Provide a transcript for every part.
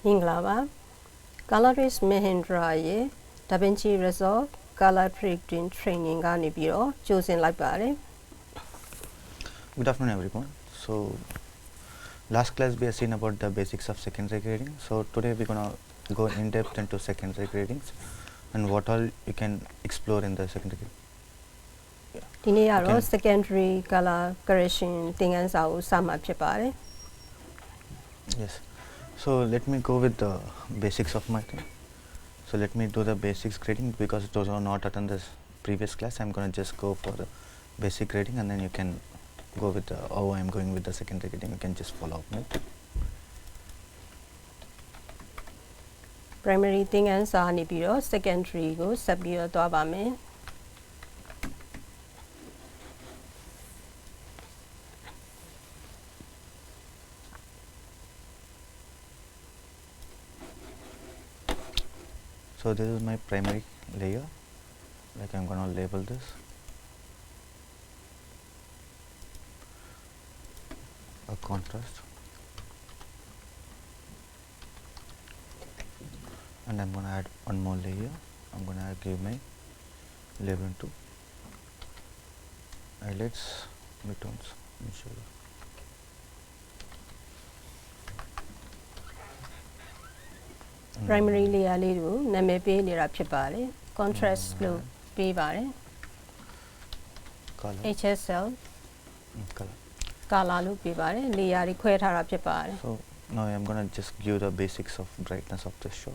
Inglava, Colorist Mahindra ye, Davinci Resolve, Color Predicting Training Ganibiro, choosing like Bari. Good afternoon everyone. So last class we have seen about the basics of secondary grading. So today we're gonna go in depth into secondary gradings and what all you can explore in the secondary. Dini secondary color correction thing and so some up pare. Yes. So let me go with the basics of my thing. So let me do the basics grading because those are not attend this previous class. I'm gonna just go for the basic grading and then you can go with the how I'm going with the secondary grading. You can just follow up with. Primary thing and so nibiro, secondary go subio to abame. So this is my primary layer, like I'm gonna label this. A contrast, and I'm gonna add one more layer. I'm gonna give my label to highlights, midtones. Primary layer lidu, name pe lira pare, contrast blue pe bare. Color. HSL. Color. Color lu pe bare, layer require pare. So now I'm gonna just give the basics of brightness of this shot.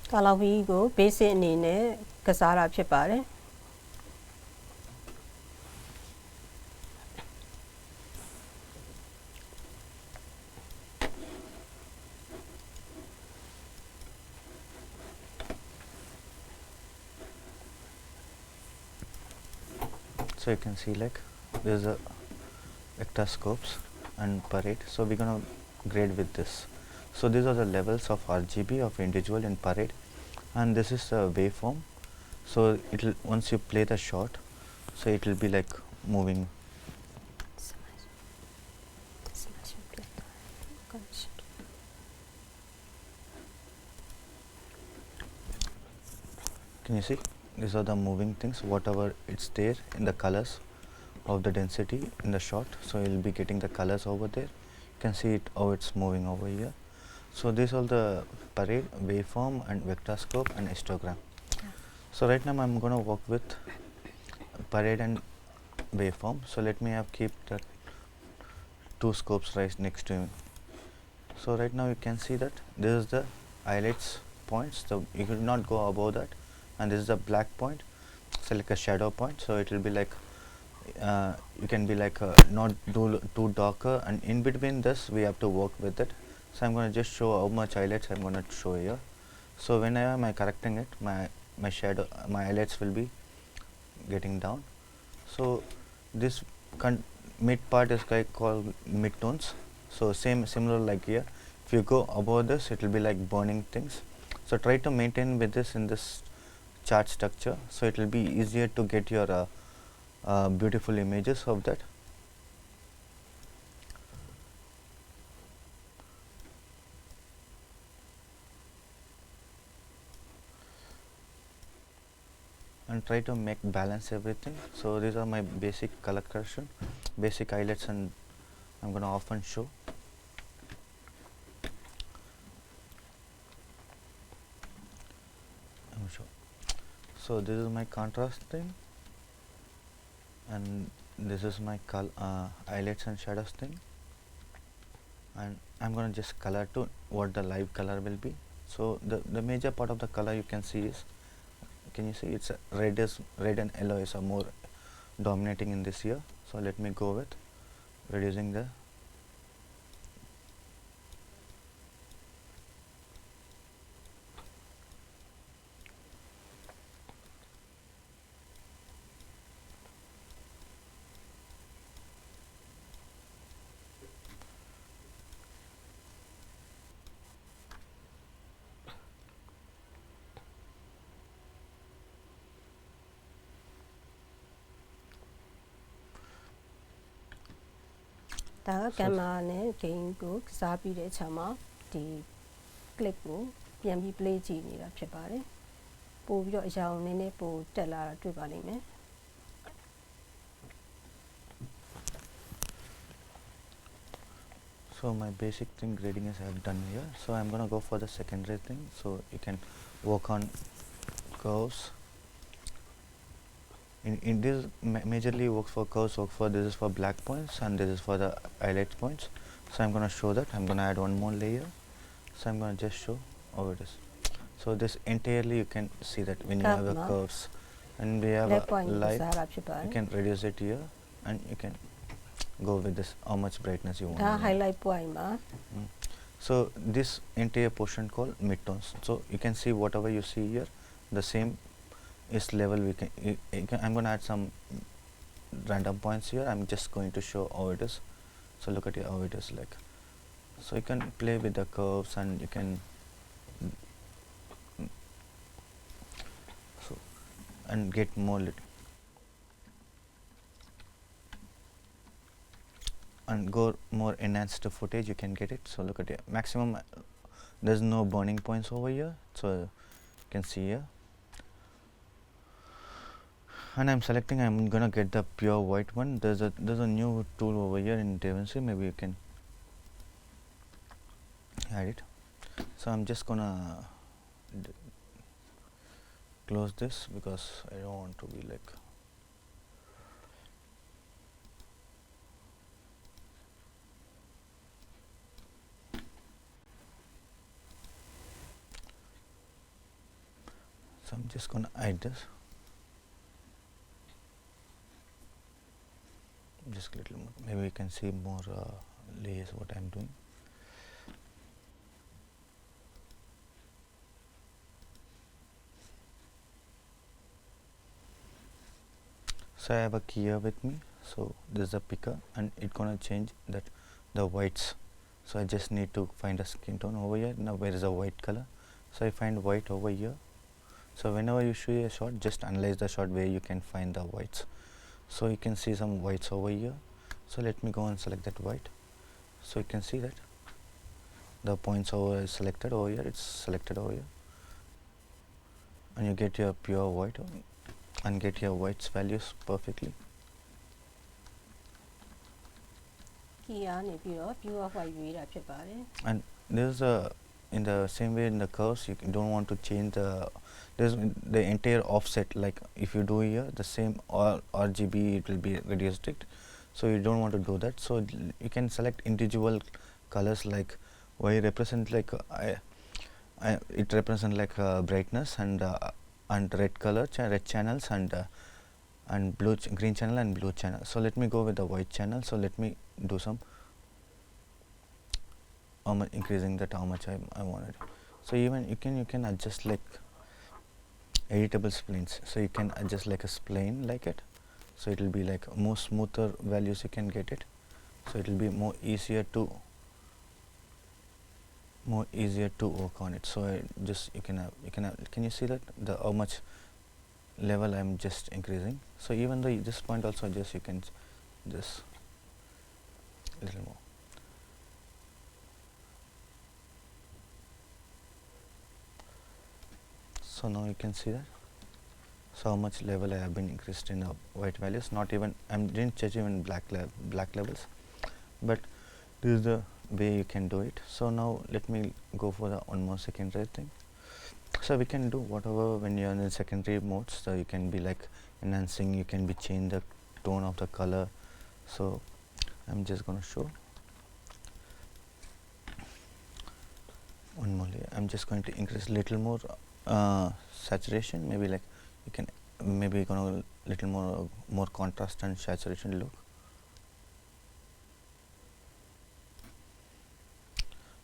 Color we go basic nene kasara pare. So you can see like there's a vector scopes and parade. So we're gonna grade with this. So these are the levels of RGB of individual in parade, and this is a waveform. So it'll once you play the shot, so it will be like moving. Can you see? These are the moving things, whatever it's there in the colors of the density in the shot. So you'll be getting the colors over there. You can see it how it's moving over here. So these are the parade, waveform and vector scope and histogram. So right now I'm going to work with parade and waveform. So let me have keep the two scopes right next to me. So right now you can see that this is the highlights points. So you could not go above that, and this is the black point. So like a shadow point. So it will be like you can be like not too darker, and in between this we have to work with it. So I'm going to just show how much highlights I'm going to show here. So whenever I'm correcting it, my shadow, my highlights will be getting down. So this mid part is like called midtones. So similar like here. If you go above this, it will be like burning things. So try to maintain with this in this chart structure. So it will be easier to get your beautiful images of that. And try to make balance everything. So these are my basic color correction, basic highlights, and I'm going to often show. So this is my contrast thing, and this is my highlights and shadows thing, and I'm going to just color to what the live color will be. So the major part of the color you can see is, can you see it's red and yellow is more dominating in this here. So let me go with reducing the ဒါကကင်မရာနဲ့ဂိမ်းကိုကစားပြီးတဲ့အခါမှာဒီ clip ကိုပြန်ပြီး play ကြည့်နေတာဖြစ်ပါတယ်ပို့ပြီးတော့အရောင်နည်းနည်းပိုတက်လာတာတွေ့ပါလိမ့်မယ် So my basic thing grading is I have done here. So I'm gonna go for the secondary thing. So you can work on curves. In this majorly works for curves. Work for this is for black points and this is for the highlight points. So I'm gonna show that. I'm gonna add one more layer. So I'm gonna just show how it is. So this entirely you can see that when you have a curves and we have a light, you can reduce it here and you can go with this how much brightness you want. Highlight point So this entire portion called midtones. So you can see whatever you see here, the same is level. I'm going to add some random points here. I'm just going to show how it is. So look at here how it is like. So you can play with the curves and you can and get more and go more enhanced footage. You can get it. So look at it maximum. There's no burning points over here, so you can see here. And I'm selecting. I'm gonna get the pure white one. There's a new tool over here in Davinci. Maybe you can add it. So I'm just gonna close this because I don't want to be like. So I'm just gonna hide this. Just a little more. Maybe you can see more layers what I'm doing. So I have a key here with me. So this is a picker and it's gonna change that the whites. So I just need to find a skin tone over here. Now where is the white color? So I find white over here. So whenever you shoot a shot, just analyze the shot where you can find the whites. So you can see some whites over here. So let me go and select that white. So you can see that the points over is selected over here. It's selected over here, and you get your pure white and get your whites values perfectly. And there's a in the same way in the curves you don't want to change the entire offset. Like if you do here the same RGB, it will be reduced it. So you don't want to do that. So you can select individual colors like Y represent like it represent like brightness and red color red channels and green channel and blue channel. So let me go with the white channel. So let me do some increasing that how much I wanted. So even you can adjust like editable splines. So you can adjust like a spline like it. So it will be like more smoother values you can get it. So it will be more easier to work on it. So you can you see that the how much level I'm just increasing. So even though this point also just you can just a little more. So now you can see that. So how much level I have been increased in the white values. Not even I didn't change even black levels, but this is the way you can do it. So now let me go for the one more secondary thing. So we can do whatever when you're in the secondary modes. So you can be like enhancing, you can be change the tone of the color. So I'm just gonna show one more layer. I'm just going to increase little more saturation. Maybe like you can maybe gonna little more contrast and saturation look.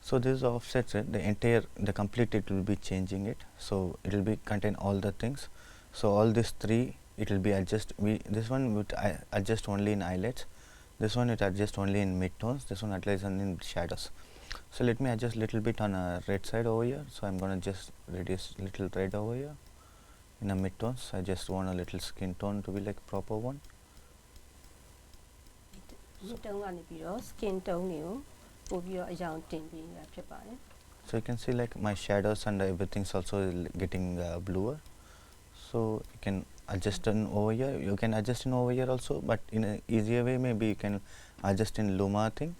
So this is offset, the complete it will be changing it. So it will be contain all the things. So all these three it will be adjust. This one would adjust only in highlights. This one it adjust only in midtones. This one adjust only in shadows. So let me adjust little bit on a red side over here. So I'm gonna just reduce little red over here in the midtones. I just want a little skin tone to be like proper one. မြစ်တုံးကနေပြီးတော့ skin tone တွေကိုပို့ပြီးတော့အရောင်တင်ပေးနေတာဖြစ်ပါတယ် So you can see like my shadows and everything's also getting bluer. So you can adjust in over here. You can adjust in over here also, but in an easier way maybe you can adjust in Luma thing.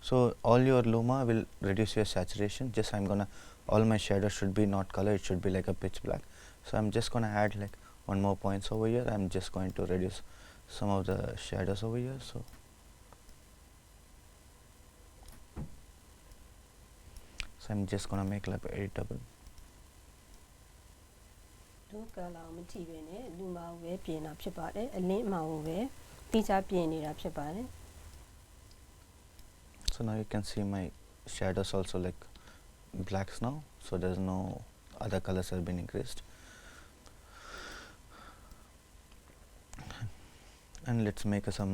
So all your Luma will reduce your saturation. Just I'm gonna, all my shadows should be not color, it should be like a pitch black. So I'm just gonna add like one more points over here. I'm just going to reduce some of the shadows over here. So I'm just gonna make like editable. ဒုကလာမကြည့်ပဲနဲ့လူမာကိုပဲပြင်တာဖြစ်ပါတယ်အလင်းအမှောင်ကိုပဲတိကျပြင်နေတာဖြစ်ပါတယ် So now you can see my shadows also like blacks now, so there's no other colors have been increased. And let's make some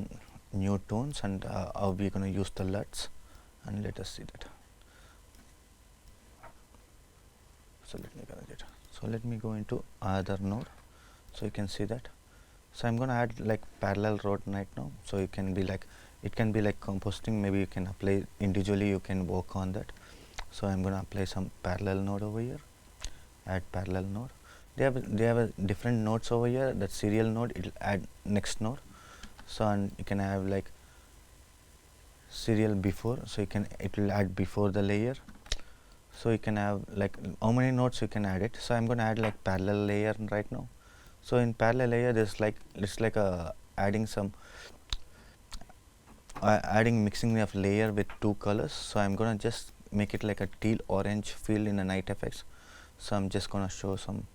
new tones and how we're going to use the LUTs, and let us see that. So let me go into other node, so you can see that. So I'm going to add like parallel road right now, so you can be like, it can be like compositing, maybe you can apply individually, you can work on that. So I'm going to apply some parallel node over here, add parallel node. They have a different nodes over here. That serial node, it'll add next node. So and you can have like serial before, so you can, it will add before the layer. So you can have like how many nodes you can add it. So I'm going to add like parallel layer right now. So in parallel layer there's like, it's like adding some adding mixing of layer with two colors. So I'm going to just make it like a teal orange feel in the night effects. So I'm just going to show some.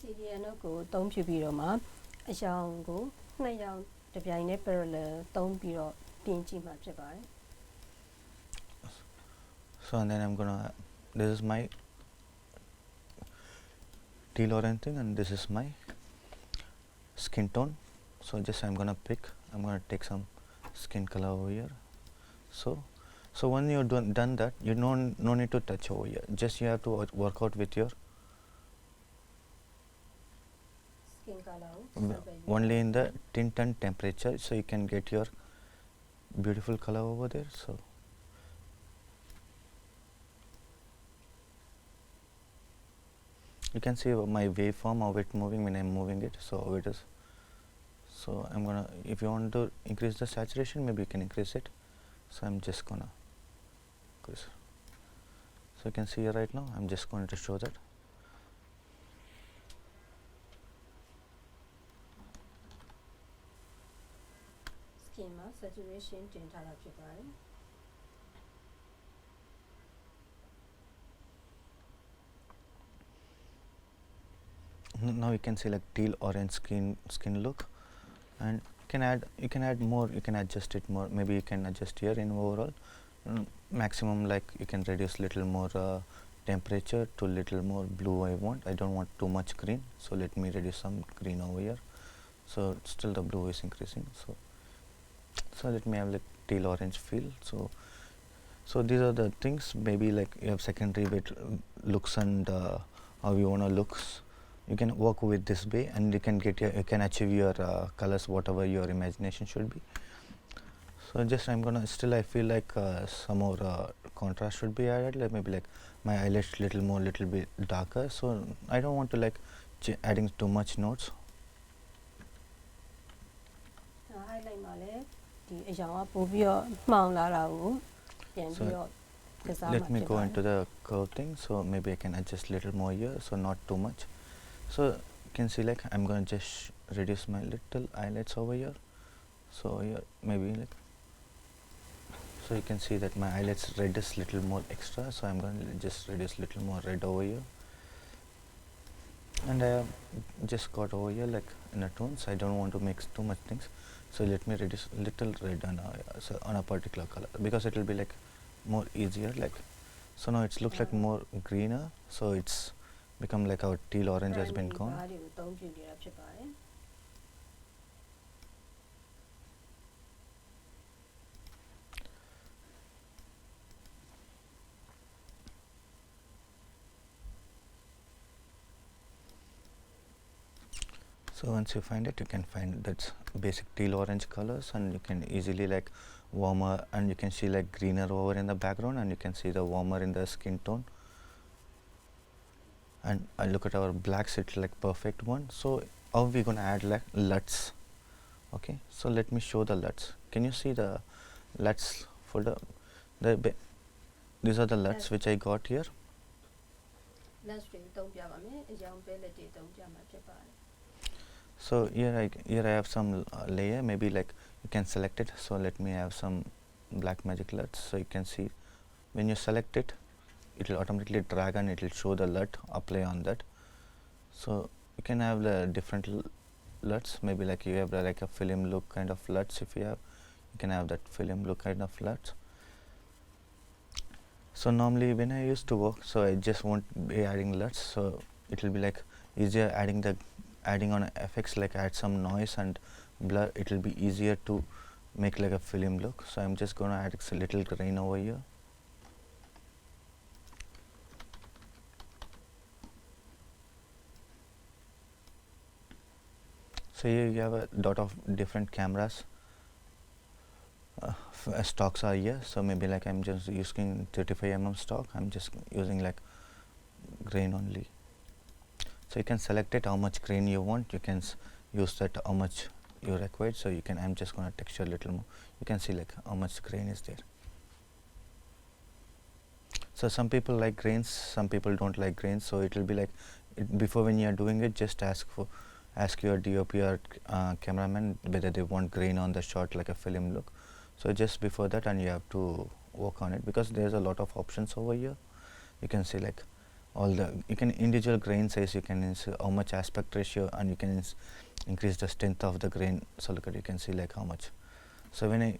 serial node ကိုသုံးပြပြီးတော့မှအရောင်ကိုနှစ်ရောင်တစ်ပြိုင်နဲ့ parallel သုံးပြီးတော့ပြင်ကြည့်မှာဖြစ်ပါတယ် So and then I'm gonna, this is my teal orange thing and this is my skin tone. So just I'm gonna pick, I'm gonna take some skin color over here. So when you're done that, you no need to touch over here, just you have to work out with your skin color only in the tint and temperature, so you can get your beautiful color over there. So you can see my waveform, how it's moving when I'm moving it, so how it is. So I'm gonna, if you want to increase the saturation, maybe you can increase it. So I'm just gonna increase. So you can see here right now, I'm just going to show that. skin မှာ saturation တင်ထားတာဖြစ်ပါတယ် Now you can see like teal orange skin look, and you can add more, you can adjust it more, maybe you can adjust here in overall maximum, like you can reduce little more temperature to little more blue. I don't want too much green, so let me reduce some green over here. So still the blue is increasing, so let me have like teal orange feel. So these are the things, maybe like you have secondary with looks and how you want to looks. You can work with this way and you can get your, you can achieve your colors whatever your imagination should be. So just I'm gonna, still I feel like some more contrast should be added, like maybe like my eyelash little bit darker. So I don't want to like adding too much notes. highlight မှာလည်းဒီအရောင်ကပို့ပြီးတော့မှောင်လာတာကိုပြန်ပြီးတော့ကစားမှာ Let me go into the curve thing, so maybe I can adjust little more here, so not too much. So you can see like I'm going to just reduce my little highlights over here. So here maybe like, so you can see that my highlights red is little more extra, so I'm going to just reduce little more red over here. And I have just got over here like in a tones, I don't want to mix too much things, so let me reduce little red on a particular color, because it will be like more easier, like so now it looks like more greener, so it's become like our teal orange has been gone. ဘာတွေကိုသုံးပြနေတာဖြစ်ပါတယ် So So once you find it, you can find that's basic teal orange colors, and you can easily like warmer, and you can see like greener over in the background, and you can see the warmer in the skin tone. And I look at our blacks, it's like perfect one. So how we gonna add like LUTs? Okay, so let me show the LUTs. Can you see the LUTs for these are the LUTs which I got here. Let's do don't be a young belly don't jam at So here I have some layer, maybe like you can select it. So let me have some black magic LUTs. So you can see when you select it, it will automatically drag and it will show the LUT, apply on that. So you can have the different LUTs, maybe like you have like a film look kind of LUTs. If you have, you can have that film look kind of LUTs. So normally when I used to work, so I just won't be adding LUTs, so it will be like easier adding on effects, like add some noise and blur. It will be easier to make like a film look. So I'm just gonna add a little grain over here. So here you have a lot of different cameras. Stocks are here, so maybe like I'm just using 35mm stock. I'm just using like grain only. So you can select it how much grain you want. You can use that how much you require. So you can, I'm just gonna texture a little more. You can see like how much grain is there. So some people like grains, some people don't like grains. So it will be like before when you are doing it, just ask your DOP or cameraman whether they want grain on the shot, like a film look. So just before that, and you have to work on it, because there's a lot of options over here. You can see like all the, you can individual grain size, you can how much aspect ratio, and you can increase the strength of the grain. So look at, you can see like how much. So when I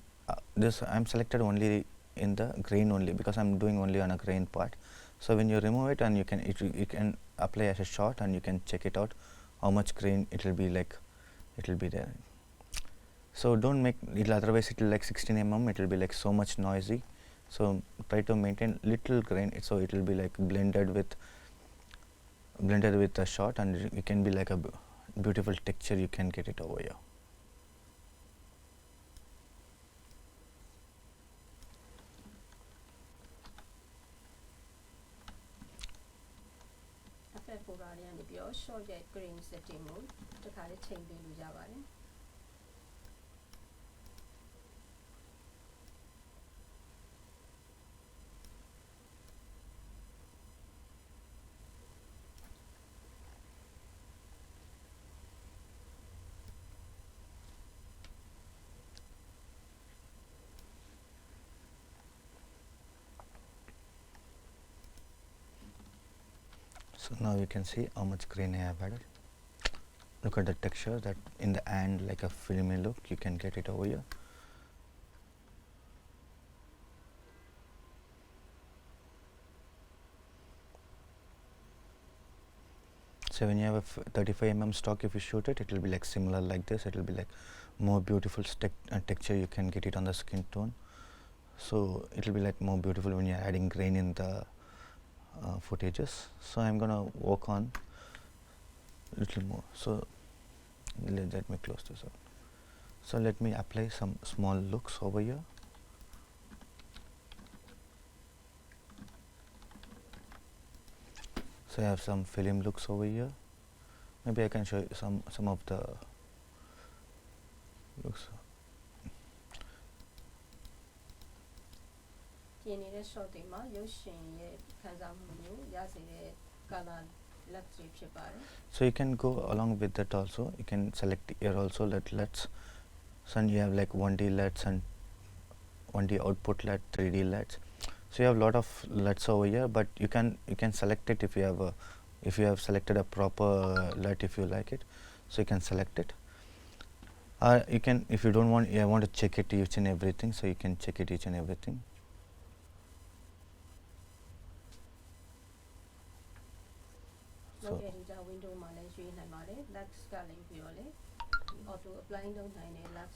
I'm selected only in the grain only, because I'm doing only on a grain part. So when you remove it, and you can apply as a shot, and you can check it out how much grain it will be like, it will be there. So don't make it, otherwise it will like 16mm, it will be like so much noisy. So try to maintain little grain, so it will be like blended with the shot, and it can be like a beautiful texture. You can get it over here. Short green setting mode to kind of change the Java. So now you can see how much grain I have added. Look at the texture, that in the end like a filmy look, you can get it over here. So when you have a 35mm stock, if you shoot it, it will be like similar like this. It will be like more beautiful texture. You can get it on the skin tone. So it will be like more beautiful when you are adding grain in the footages. So I'm gonna work on a little more. So let me close this out. So let me apply some small looks over here. So I have some film looks over here. Maybe I can show you some of the looks. So you can go along with that also. You can select here also LUTs. So you have like 1D LUTs and 1D output LUT, 3D LUTs. So you have a lot of LUTs over here, but you can select it if you have selected a proper LUT, if you like it. So you can select it. You can, if you don't want, I want to check it each and everything. So you can check it each and everything.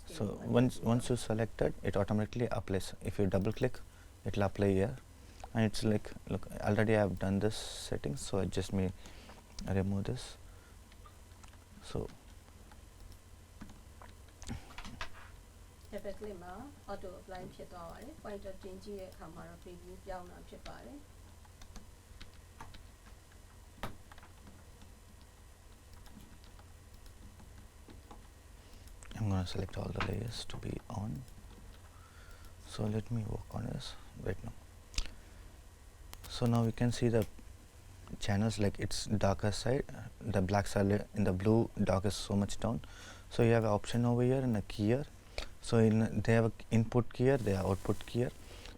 So once you select it automatically applies. If you double click, it will apply here, and it's like, look, already I have done this settings, so I just may remove this. So Pepper clip မှာ auto apply ဖြစ်သွားပါတယ် pointer တင်ကြည့်တဲ့အခါမှာတော့ preview ပြောင်းတာဖြစ်ပါတယ် I'm going to select all the layers to be on. So let me work on this right now. So now we can see the channels, like it's darker side, the black side in the blue, dark is so much down. So you have an option over here and a keyer. So they have an input keyer, they have output keyer.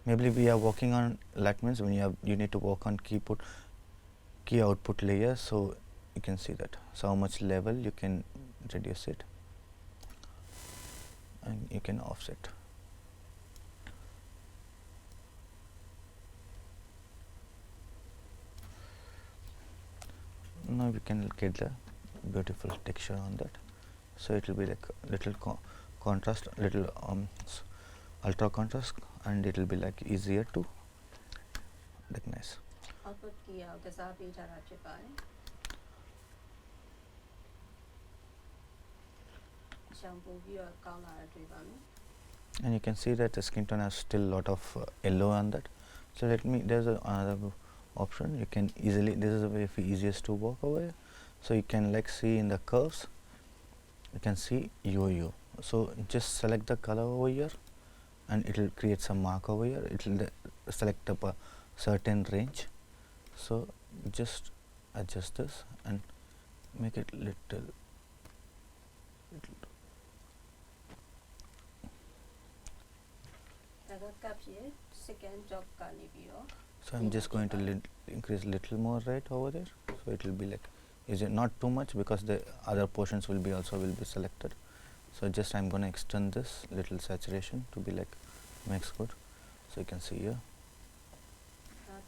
Maybe we are working on, that means when you need to work on key output layer. So you can see that, so how much level you can reduce it and you can offset. Now we can get the beautiful texture on that. So it will be like little contrast, little ultra contrast, and it will be like easier to recognize. output key ကိုကစားပေးထားတာဖြစ်ပါတယ်ရှောင်ပို့ပြီးတော့ကောင်းလာတာတွေ့ပါမယ် And you can see that the skin tone has still lot of yellow on that. So there's another option. You can easily, this is the way easiest to work over here. So you can like see in the curves, you can see yo-yo. So just select the color over here and it will create some mark over here. It will select up a certain range. So just adjust this and make it little. second jobကနေပြီးတော့ So I'm just going to increase little more right over there. So it will be like, is it not too much because the other portions will be selected. So just I'm going to extend this little saturation to be like makes good. So you can see here.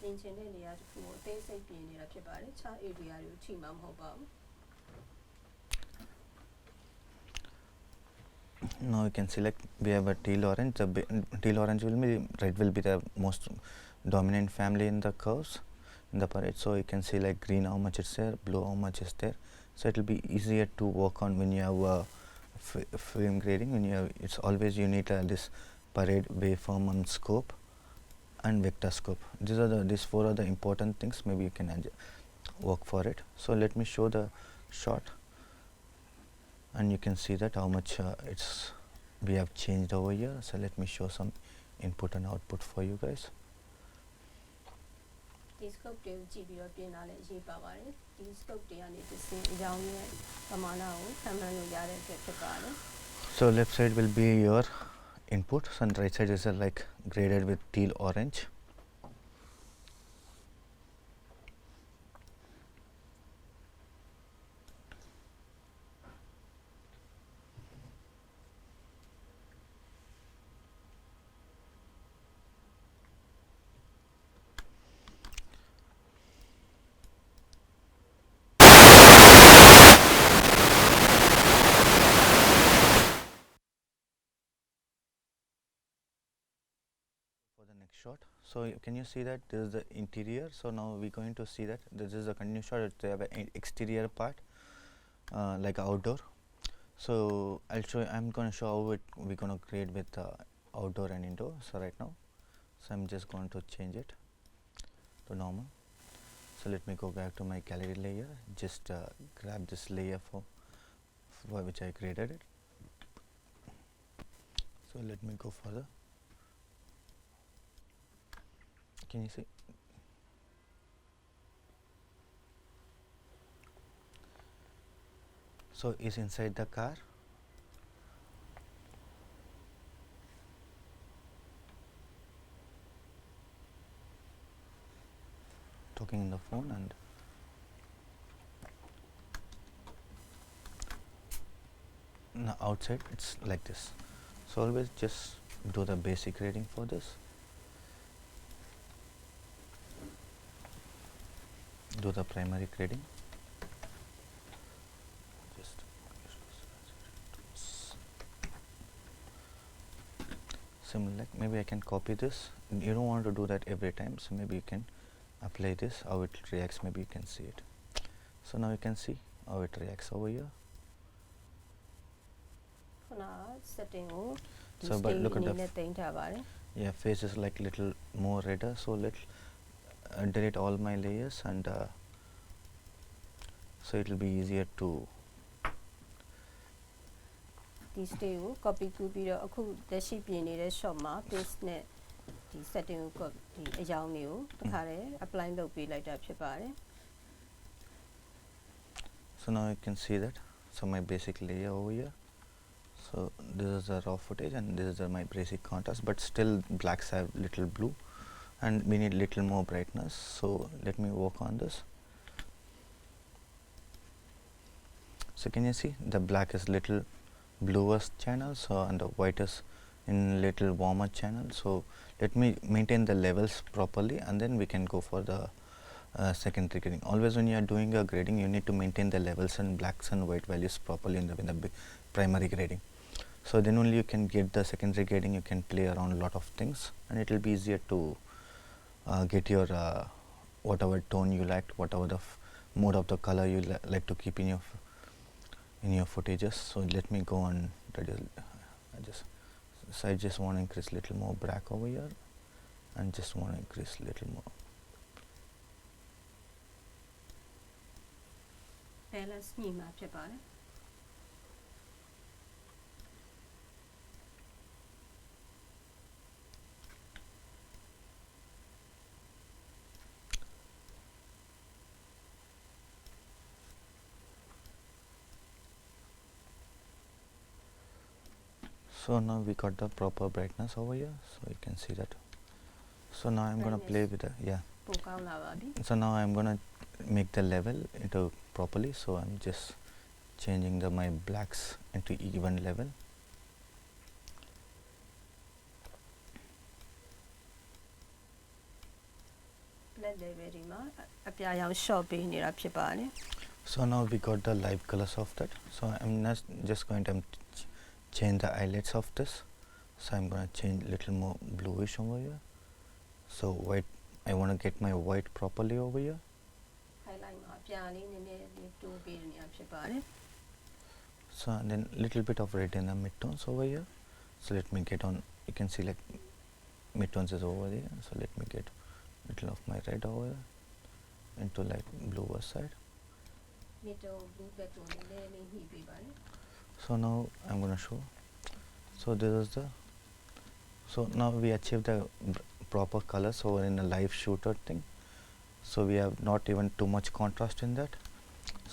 တင်ချင်တဲ့နေရာတစ်ခုကိုအသေးစိတ်ပြင်နေတာဖြစ်ပါတယ်ခြား area တွေကိုထိမှာမဟုတ်ပါဘူး Now you can select, we have a teal orange. The teal orange will be, red will be the most dominant family in the curves in the parade. So you can see like green how much it's there, blue how much is there. So it will be easier to work on when you have film grading. When you have, it's always you need this parade, waveform, and scope, and vector scope. These four are the important things. Maybe you can work for it. So let me show the shot. And you can see that how much we have changed over here. So let me show some input and output for you guys. This scope တွေကိုကြည့်ပြီးတော့ပြင်လာလဲရေးပါပါတယ်ဒီ scope တွေကနေတစ်ဆင့်အရောင်ရဲ့ပမာဏကိုခံမှန်းလို့ရတဲ့အတွက်ဖြစ်ပါတယ် So left side will be your input and right side is like graded with teal orange. For the next shot, so can you see that this is the interior? So now we're going to see that this is a continuous shot. They have an exterior part, like outdoor. So I'll show. I'm going to show how we're going to create with outdoor and indoor. So right now, so I'm just going to change it to normal. So let me go back to my gallery layer. Just grab this layer for which I created it. So let me go further. Can you see? So is inside the car. Talking in the phone, and now outside it's like this. So always just do the basic grading for this. Do the primary grading. Just similar, like maybe I can copy this. You don't want to do that every time, so maybe you can apply this, how it reacts. Maybe you can see it. So now you can see how it reacts over here. Now setting ဒီ So but stage look at အနေ the နဲ့တင်ထားပါတယ် yeah, face is like little more redder, so let's delete all my layers and so it will be easier to ဒီ stage ကို copy ကူးပြီးတော့အခုတက်ရှိပြင်နေတဲ့ shot မှာ paste နဲ့ဒီ setting ကိုဒီအရောင်တွေကိုတစ်ခါတည်း apply လုပ်ပေးလိုက်တာဖြစ်ပါတယ် so now you can see that so my basic layer over here, so this is the raw footage and this is my basic contrast, but still blacks have little blue and we need little more brightness, so let me work on this. So can you see the black is little bluish channel, so and the white is in little warmer channel, so let me maintain the levels properly and then we can go for the secondary grading. Always when you are doing a grading you need to maintain the levels and blacks and white values properly in the primary grading, so then only you can get the secondary grading. You can play around a lot of things and it will be easier to get your whatever tone you like, whatever the mode of the color you like to keep in your footages. So let me go and reduce. So I just want to increase little more black over here and just want to increase little more balance ညှိမှာဖြစ်ပါတယ် So now we got the proper brightness over here, so you can see that. So now I'm going to play with theပိုကောင်းလာပါပြီ so now I'm going to make the level into properly, so I'm just changing my blacks into even level. black level ဒီမှာအပြာရောင် short ပေးနေတာဖြစ်ပါတယ် So now we got the live colors of that, so I'm not just going to change the eyelids of this, so I'm going to change little more bluish over here, so white, I want to get my white properly over here. highlight မှာအပြာလေးနည်းနည်းလေးတိုးပေးနေတာဖြစ်ပါတယ် So and then little bit of red in the midtones over here, so let me get on, you can see like midtones is over there, so let me get little of my red over here into like bluer side. middle blue back ကိုနည်းနည်းလေးညှိပေးပါတယ် So now I'm going to show, so this is the, so now we achieved the proper colors over in a live shooter thing, so we have not even too much contrast in that,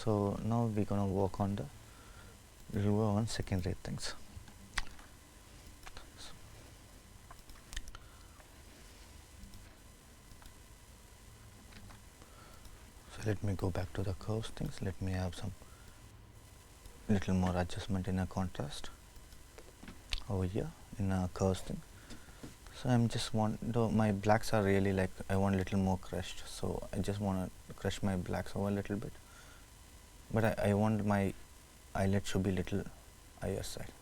so now we're going to work on the Luma on secondary things. So let me go back to the curves things, let me have some little more adjustment in a contrast over here in a curves thing. So I'm just my blacks are really like, I want little more crushed, so I just want to crush my blacks over a little bit, but I want my eyelid should be little higher side.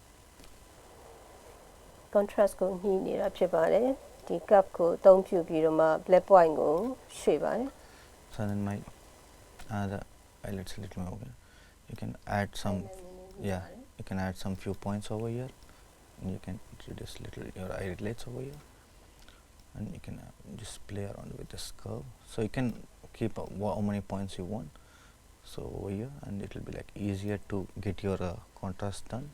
contrast ကိုညှိနေတာဖြစ်ပါတယ်ဒီ cup ကိုအသုံးပြုပြီးတော့မှ black point ကိုရွှေ့ပါတယ် So then my the eyelids a little more over here. You can add some, yeah, you can add some few points over here and you can reduce little your eyelids over here and you can just play around with this curve, so you can keep how many points you want, so over here, and it will be like easier to get your contrast done.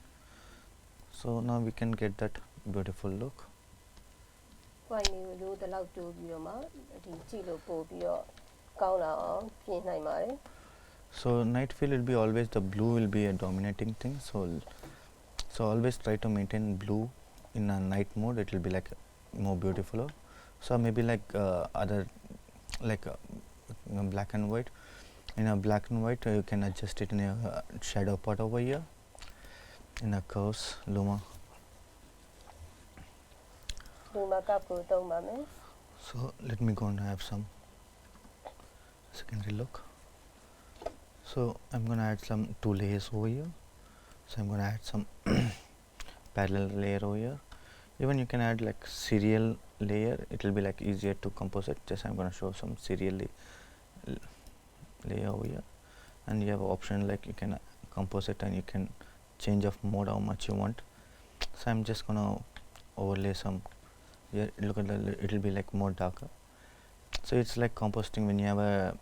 So now we can get that beautiful look. point ကိုလိုတလောက်တိုးပြီးတော့မှဒီကြည့်လို့ပို့ပြီးတော့ကောင်းလာအောင်ပြင်နိုင်ပါတယ် So night field will be always, the blue will be a dominating thing, so always try to maintain blue in a night mode, it will be like more beautiful. So maybe like other like black and white, in a black and white you can adjust it in a shadow part over here in a curves Luma. Luma cup ကိုသုံးပါမယ် So let me go and have some secondary look. So I'm going to add some 2 layers over here, so I'm going to add some parallel layer over here. Even you can add like serial layer, it will be like easier to compose it. Just I'm going to show some serial layer over here, and you have an option like you can compose it and you can change of mode how much you want. So I'm just going to overlay some here. Look at the, it will be like more darker. So it's like compositing when you have a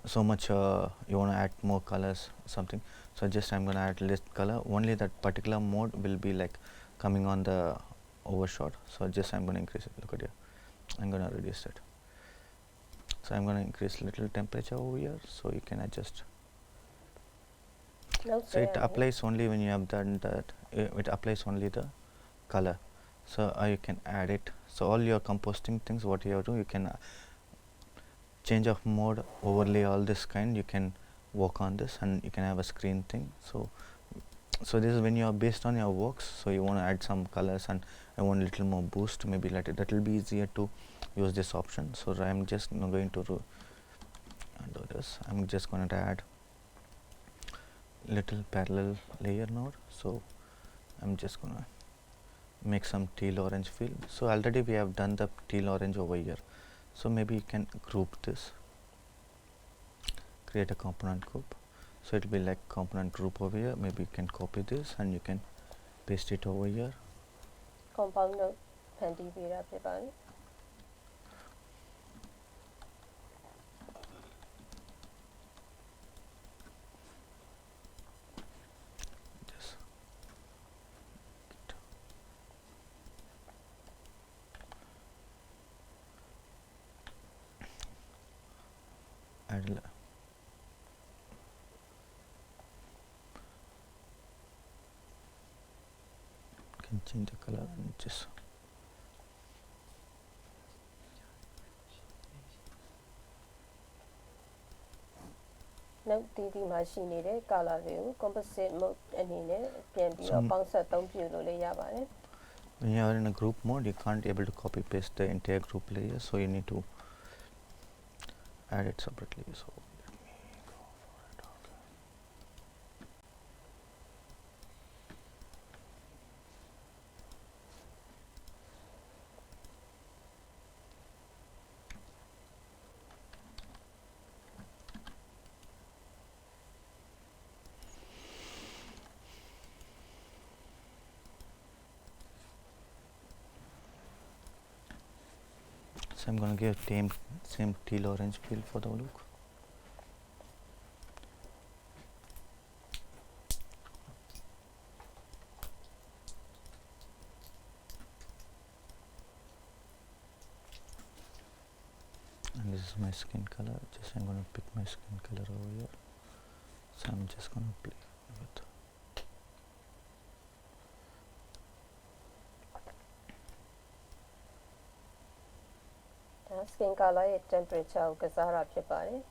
so much you want to add more colors something. So just I'm going to add less color, only that particular mode will be like coming on the overshot. So just I'm going to increase it. Look at here, I'm going to reduce it. So I'm going to increase little temperature over here, so you can adjust. So it applies only when you have done that. It applies only the color. So you can add it. So all your composting things, what you have to do, you can change of mode, overlay, all this kind. You can work on this, and you can have a screen thing. So this is when you are based on your works. So you want to add some colors, and I want a little more boost. Maybe like that will be easier to use this option. So I'm just going to do this. I'm just going to add little parallel layer node. So I'm just going to make some teal orange fill. So already we have done the teal orange over here. So maybe you can group this, create a component group. So it will be like component group over here. Maybe you can copy this and you can paste it over here. Compound node handy beta pepani. Add can change the color and just now the machine is color view composite mode and can be a bounce at when you are in a group mode, you can't be able to copy paste the entire group layer, so you need to add it separately. So let me go for it. Okay. So I'm going to give same teal orange fill for the look. And this is my skin color. Just I'm going to pick my skin color over here. So I'm just going to play with. Skin color temperature kasara pepani.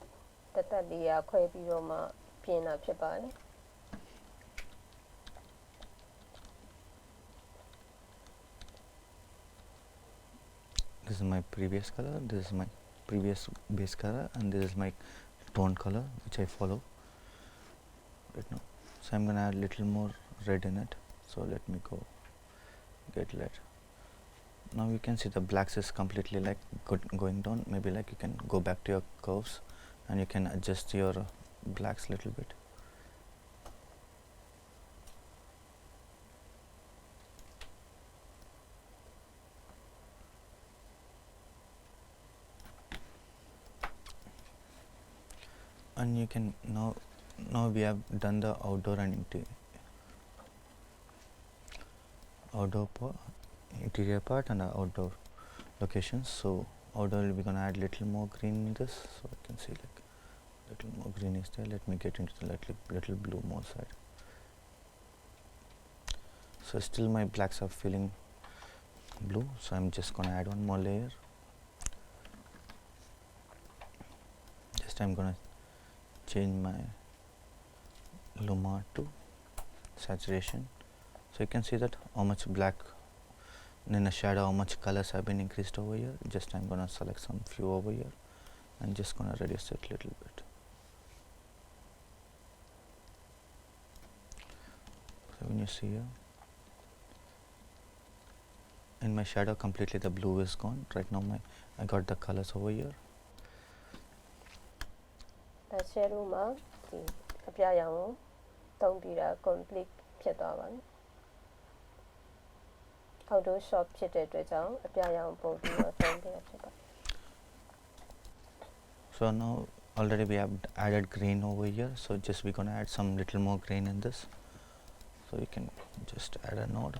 Tatalia kwe biroma piena pepani. This is my previous color, this is my previous base color, and this is my tone color which I follow right now. So I'm gonna add little more red in it. So let me go get red. Now you can see the blacks is completely like going down. Maybe like you can go back to your curves and you can adjust your blacks little bit. And you can now we have done the outdoor and interior part and outdoor locations. So outdoor we're gonna add little more green in this, so I can see like little more green is there. Let me get into the little blue more side. So still my blacks are feeling blue, so I'm just gonna add one more layer. Just I'm gonna change my Luma to saturation, so you can see that how much black in the shadow, how much colors have been increased over here. Just I'm gonna select some few over here and just gonna reduce it little bit. So when you see here in my shadow completely the blue is gone. Right now I got the colors over here. The shadow ma appear complete ဖြစ်သွားပါပြီ outdoor shop ဖြစ်တဲ့အတွက်ကြောင့်အပြာရောင်ပုံပြီးတော့သုံးပေးရဖြစ်ပါတယ် So now already we have added green over here, so just we're gonna add some little more green in this. So you can just add a node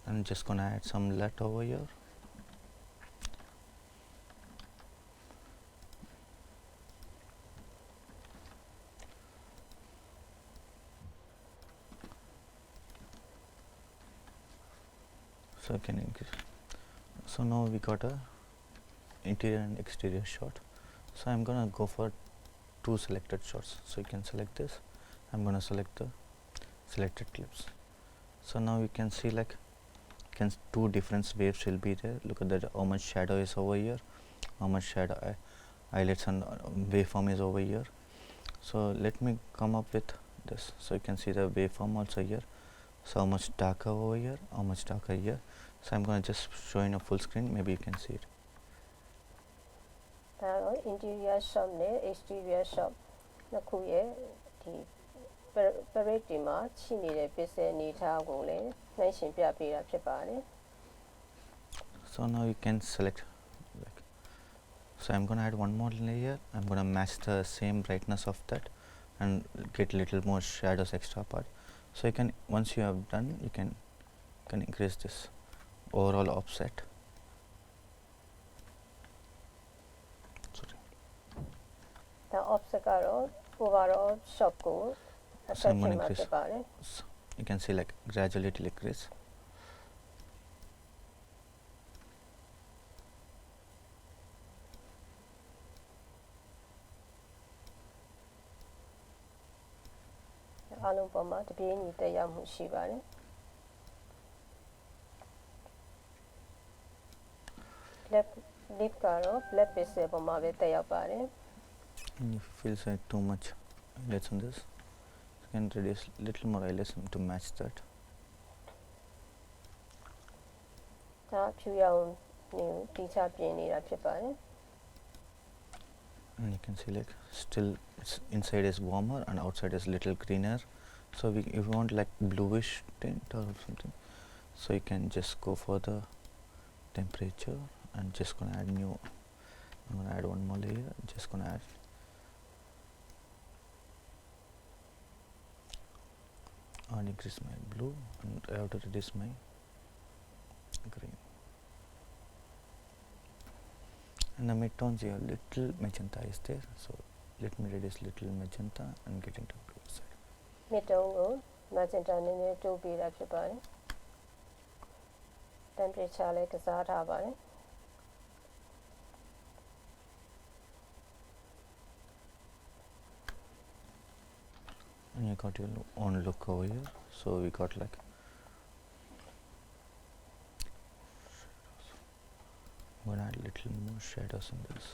and just gonna add some let over here. So I can increase. So now we got a interior and exterior shot. So I'm gonna go for 2 selected shots. So you can select this. I'm gonna select the selected clips. So now you can see like two different waves will be there. Look at that, how much shadow is over here, how much shadow highlights and waveform is over here. So let me come up with this. So you can see the waveform also here. So how much darker over here, how much darker here. So I'm going to just show in a full screen, maybe you can see it. ဒါတော့ interior shop နဲ့ exterior shop နှစ်ခုရဲ့ဒီ parade တွေမှာရှိနေတဲ့ pixel အနေထားကိုလည်းနှိုင်းယှဉ်ပြပေးတာဖြစ်ပါတယ် So now you can select like, so I'm going to add one more layer. I'm going to match the same brightness of that and get little more shadows extra part. So you can, once you have done, you can increase this overall offset. Sorry. The offset ကတော့ overall shop ကို So I'm going to increase. So you can see like gradually it will increase.အားလုံးပေါ်မှာတပြေးညီတက်ရောက်မှုရှိပါတယ် lip ကတော့ black pixel ပေါ်မှာပဲတက်ရောက်ပါတယ် And if it feels like too much highlights on this, you can reduce little more highlights to match that. ဒါဖြူရောင်မျိုးတိကျပြင်နေတာဖြစ်ပါတယ် And you can see like still it's inside is warmer and outside is little greener. So if you want like bluish tint or something, so you can just go for the temperature and just gonna add new. I'm gonna add one more layer. Just gonna add. I'll increase my blue and I have to reduce my green. And the midtones here little magenta is there, so let me reduce little magenta and get into blue side. midtone ကို magenta နည်းနည်းတိုးပေးတာဖြစ်ပါတယ် temperature လည်းကစားထားပါတယ် And you got your own look over here, so we got like I'm gonna add little more shadows in this.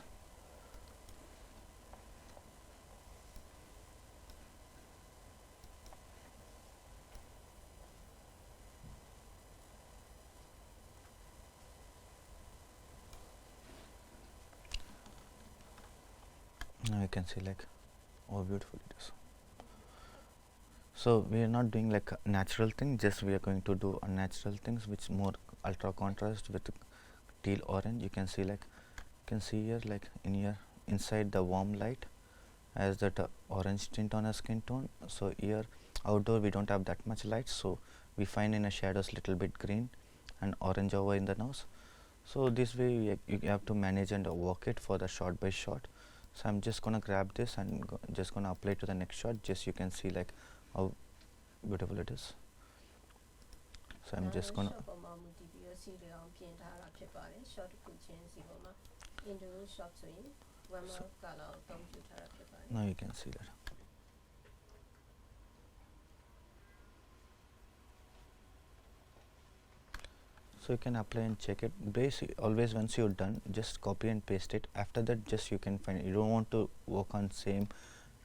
Now you can see like how beautiful it is. So we are not doing like a natural thing, just we are going to do unnatural things which more ultra contrast with teal orange. You can see like, you can see here like in here inside the warm light has that orange tint on a skin tone. So here outdoor we don't have that much light, so we find in a shadows little bit green and orange over in the nose. So this way you have to manage and work it for the shot by shot. So I'm just gonna grab this and just gonna apply to the next shot. Just you can see like how beautiful it is. So I'm just gonna now you can see that. So you can apply and check it. Basically, always once you're done, just copy and paste it. After that, just you can find. You don't want to work on same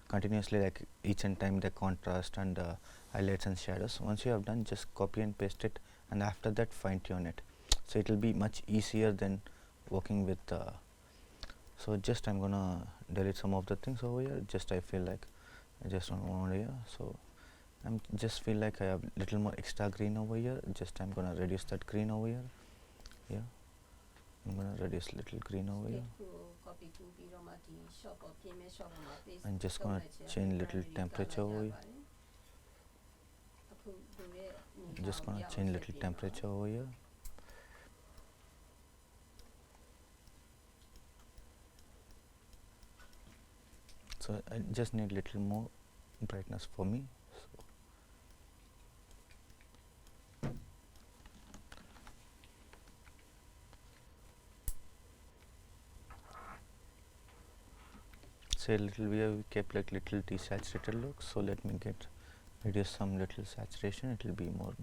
continuously like each and time the contrast and highlights and shadows. Once you have done, just copy and paste it, and after that fine tune it. So it will be much easier than working with. So just I'm gonna delete some of the things over here. Just I feel like I just don't want here. So I'm just feel like I have little more extra green over here. Just I'm gonna reduce that green over here. Yeah, I'm gonna reduce little green over here. I'm just gonna change little temperature over here. Just gonna change little temperature over here. So I just need little more brightness for me. So a little we kept like little desaturated look. So let me reduce some little saturation. It will be more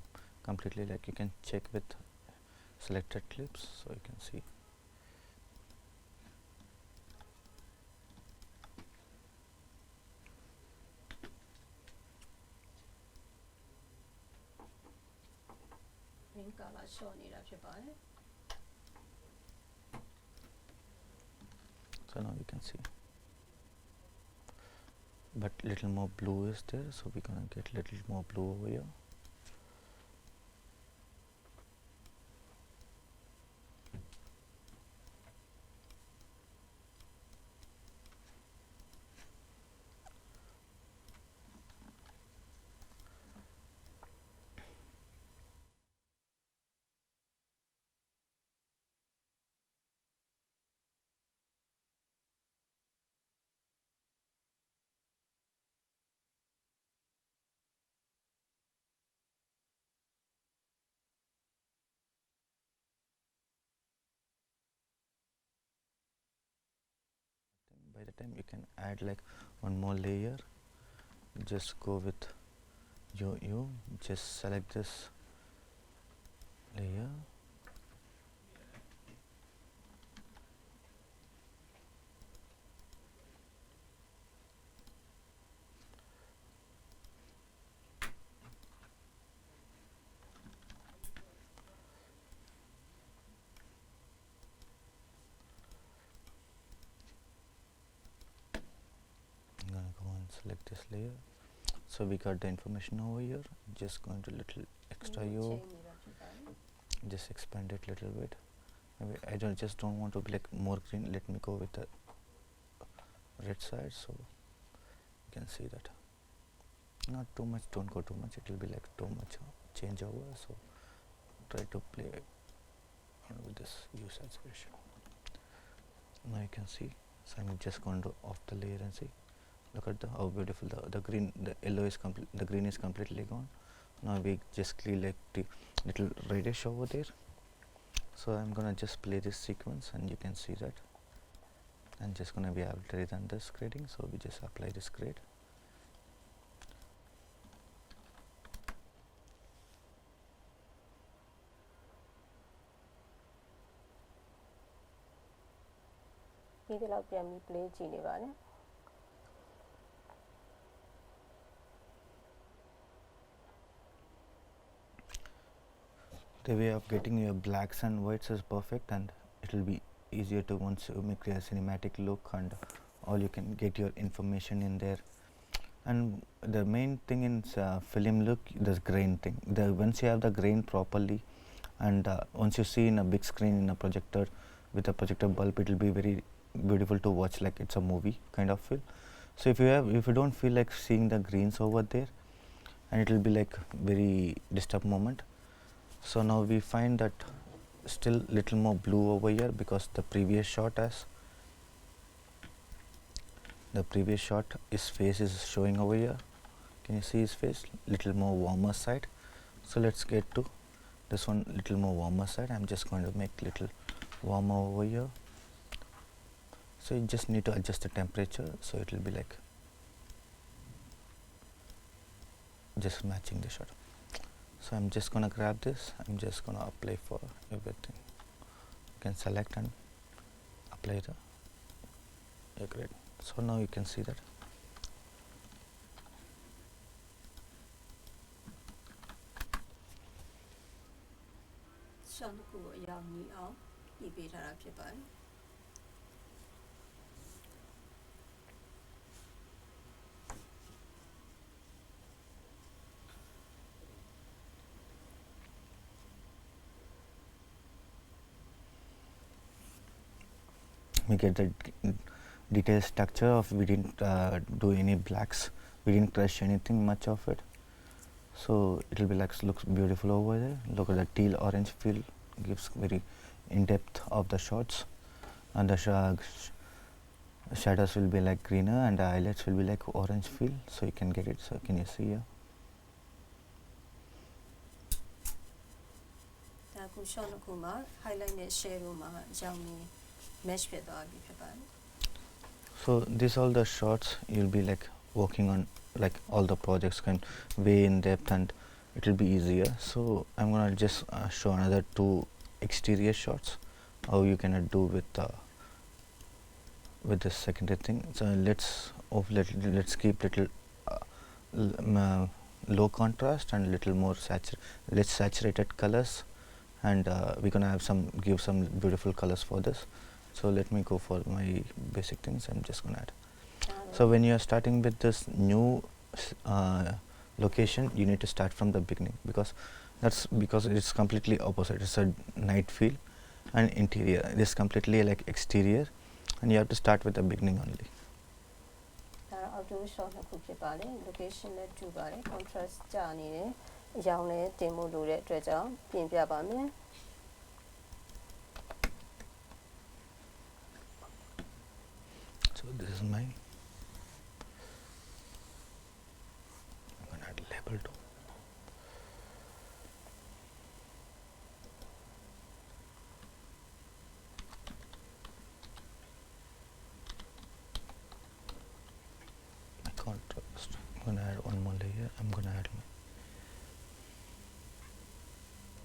completely like you can check with selected clips, so you can see. So now you can see, but little more blue is there, so we're gonna get little more blue over here. By the time you can add like one more layer, just go with you just select this layer, I'm gonna go and select this layer. So we got the information over here. Just going to little extra you, just expand it little bit. Maybe I just don't want to be like more green. Let me go with the red side, so you can see that. Not too much, don't go too much, it will be like too much change over, so try to play with this hue saturation. Now you can see, so I'm just going to off the layer and see. Look at how beautiful the green, the yellow is complete, the green is completely gone. Now we just clear like the little reddish over there. So I'm gonna just play this sequence and you can see that I'm just gonna be already done this grading, so we just apply this grade. The way of getting your blacks and whites is perfect, and it will be easier to once you make a cinematic look, and all you can get your information in there. And the main thing in film look, this grain thing. Once you have the grain properly, and once you see in a big screen in a projector with a projector bulb, it will be very beautiful to watch, like it's a movie kind of feel. So if you don't feel like seeing the greens over there, and it will be like very disturbed moment. So now we find that still little more blue over here, because the previous shot his face is showing over here. Can you see his face? Little more warmer side. So let's get to this one, little more warmer side. I'm just going to make little warmer over here. So you just need to adjust the temperature, so it will be like just matching the shot. So I'm just gonna grab this, I'm just gonna apply for everything. You can select and apply the, yeah, great. So now you can see that. we get the detailed structure of, we didn't do any blacks, we didn't crush anything much of it, so it will be like looks beautiful over there. Look at the teal orange feel, gives very in depth of the shots, and the shadows will be like greener and the highlights will be like orange feel, so you can get it. So can you see here? ဒါကူ shot တစ်ခုမှာ highlight နဲ့ shadow မှာအရောင်ကြီး match ဖြစ်သွားပြီဖြစ်ပါတယ် So these all the shots you'll be like working on, like all the projects can way in depth and it will be easier. So I'm gonna just show another 2 exterior shots how you can do with this secondary thing. So let's keep little low contrast and little more less saturated colors, and we're gonna have give some beautiful colors for this. So let me go for my basic things. I'm just gonna add. So when you are starting with this new location, you need to start from the beginning, because it's completely opposite. It's a night feel, and interior it is completely like exterior, and you have to start with the beginning only. ဒါ outdoor shot တစ်ခုဖြစ်ပါတယ် location နဲ့တူပါတယ် contrast ကျနေတယ်အရောင်လည်းတင်ဖို့လိုတဲ့အတွက်ကြောင့်ပြင်ပြပါမယ် So this is mine. I'm gonna add label too. My contrast. I'm gonna add one more layer. I'm gonna add my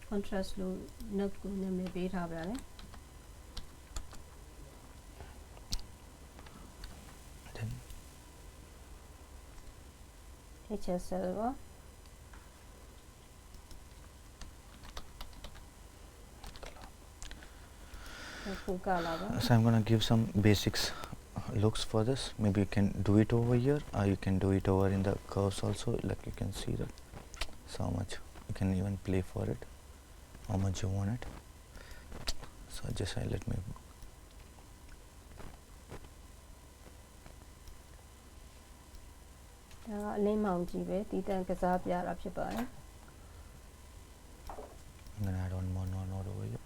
contrast လို့ note ကိုနာမည်ပေးထားပါတယ် then HSL ပါ full color ပါ so I'm gonna give some basics looks for this. Maybe you can do it over here, or you can do it over in the curves also. Like you can see that so much you can even play for it, how much you want it. So just let meဒါကအလင်းမောင်ကြီးပဲတည်တံ့ကစားပြတာဖြစ်ပါတယ် I'm gonna add one more node over here,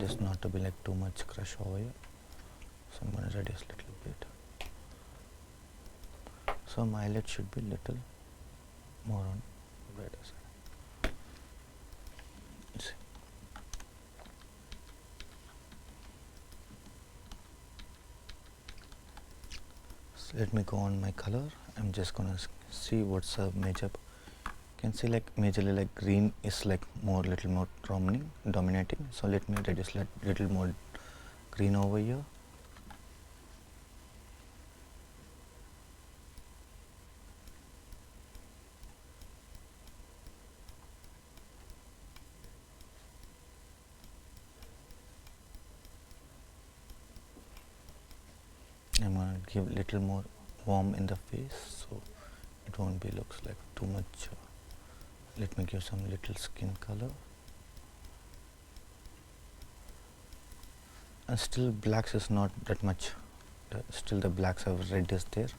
just not to be like too much crush over here. So I'm gonna reduce a little bit, so my highlight should be little more on brighter side. See. So let me go on my color. I'm just gonna see what's a major. You can see like majorly like green is like little more dominating. So let me reduce little more green over here. I'm gonna give little more warm in the face, so it won't be looks like too much. Let me give some little skin color, and still blacks is not that much. Still the blacks have red is there,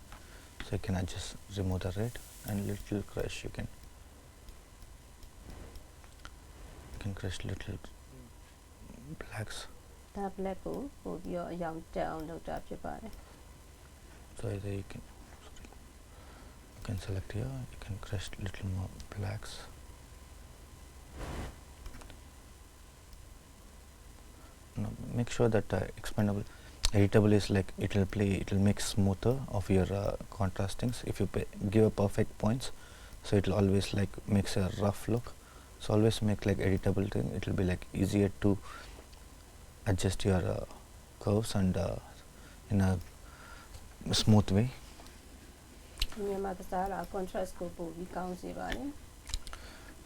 so you can just remove the red and little crush. You can crush little blacks. ဒါ black ကိုပို့ပြီးတော့အရောင်တက်အောင်လုပ်တာဖြစ်ပါတယ် So either you can select here, you can crush little more blacks. Now make sure that expandable editable is like it will make smoother of your contrast things. If you give a perfect points, so it will always like makes a rough look. So always make like editable thing, it will be like easier to adjust your curves and in a smooth way. ဒီမှာကစားတာ contrast ကိုပို့ပြီးကောင်းစေပါတယ်